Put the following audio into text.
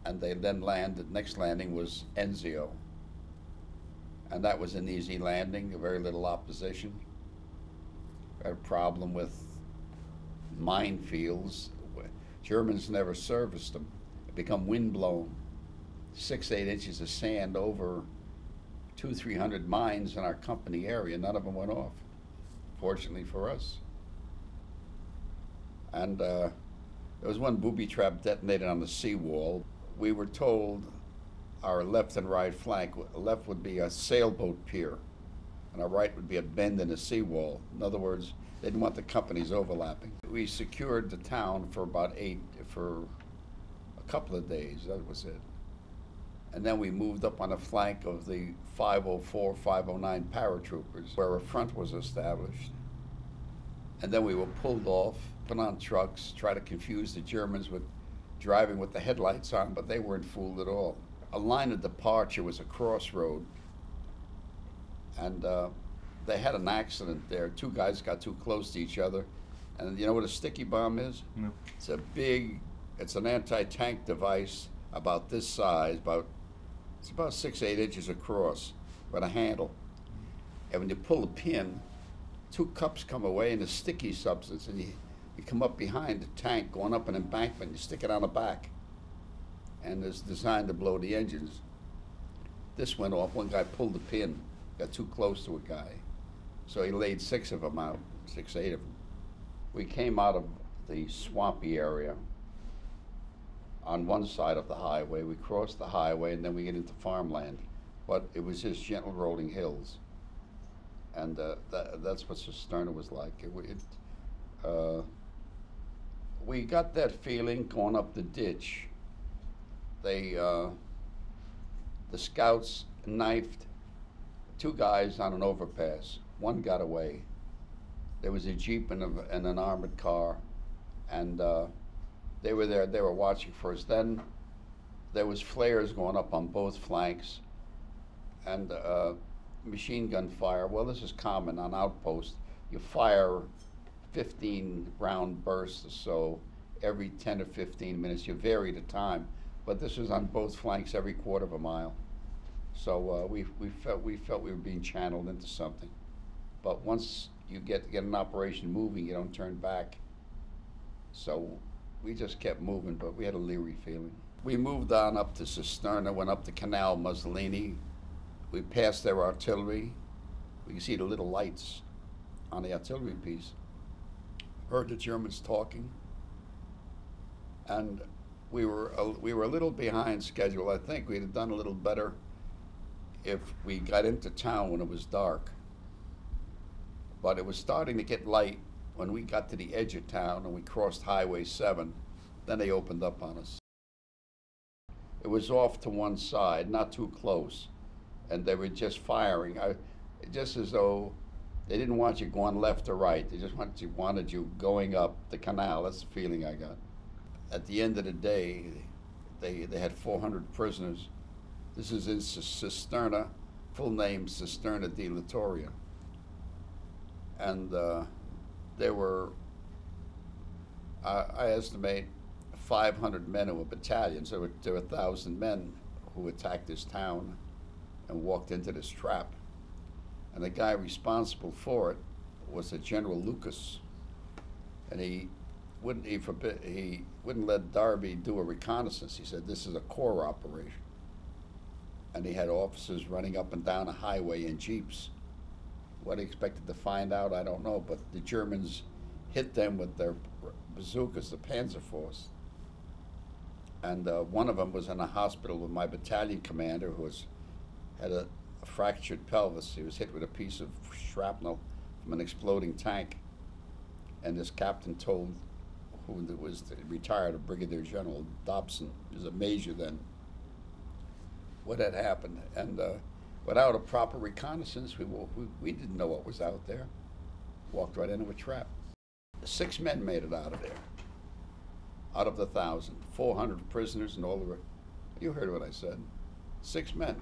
and they then landed. Next landing was Anzio, and that was an easy landing, very little opposition. We had a problem with minefields. Germans never serviced them. They become windblown. 6-8 inches of sand over 200-300 mines in our company area. None of them went off, fortunately for us. And there was one booby trap detonated on the seawall. We were told our left and right flank, left would be a sailboat pier, and our right would be a bend in the seawall. In other words, they didn't want the companies overlapping. We secured the town for for a couple of days, that was it. And then we moved up on the flank of the 504, 509 paratroopers, where a front was established. And then we were pulled off, put on trucks, try to confuse the Germans with driving with the headlights on, but they weren't fooled at all. A line of departure was a crossroad, and they had an accident there. Two guys got too close to each other, and you know what a sticky bomb is? No. It's an anti-tank device about this size, it's about 6-8 inches across, with a handle. And when you pull the pin, two cups come away in a sticky substance, and you come up behind the tank, going up an embankment, you stick it on the back. And it's designed to blow the engines. This went off, one guy pulled the pin, got too close to a guy. So he laid 6 of them out, 6, 8 of them. We came out of the swampy area on one side of the highway. We crossed the highway, and then we get into farmland. But it was just gentle rolling hills. And that's what Cisterna was like. We got that feeling going up the ditch. The scouts knifed 2 guys on an overpass. One got away. There was a Jeep and an armored car, and they were there. They were watching for us. Then there was flares going up on both flanks, and machine gun fire. Well, this is common on outposts. You fire 15 round bursts or so every 10 or 15 minutes. You vary the time, but this was on both flanks every quarter of a mile. So we felt we were being channeled into something. But once you get an operation moving, you don't turn back. So we just kept moving, but we had a leery feeling. We moved on up to Cisterna, went up the Canal Mussolini. We passed their artillery. We could see the little lights on the artillery piece. Heard the Germans talking, and we were a little behind schedule. I think we'd have done a little better if we got into town when it was dark. But it was starting to get light when we got to the edge of town and we crossed Highway 7. Then they opened up on us. It was off to one side, not too close, and they were just firing, just as though they didn't want you going left or right. They just wanted you going up the canal. That's the feeling I got. At the end of the day, they had 400 prisoners. This is in Cisterna, full name Cisterna di Littoria. And there were, I estimate, 500 men in a battalion. So there were 1,000 men who attacked this town and walked into this trap. And the guy responsible for it was a General Lucas, and he wouldn't let Darby do a reconnaissance. He said, this is a corps operation. And he had officers running up and down a highway in jeeps. What he expected to find out, I don't know, but the Germans hit them with their bazookas, the Panzer Force. And one of them was in a hospital with my battalion commander, who had a fractured pelvis. He was hit with a piece of shrapnel from an exploding tank. And this captain told, who was retired, a Brigadier General Dobson, he was a major then, what had happened. And without a proper reconnaissance, we didn't know what was out there. Walked right into a trap. 6 men made it out of there, out of the 1,000. 400 prisoners and all the rest. You heard what I said. 6 men.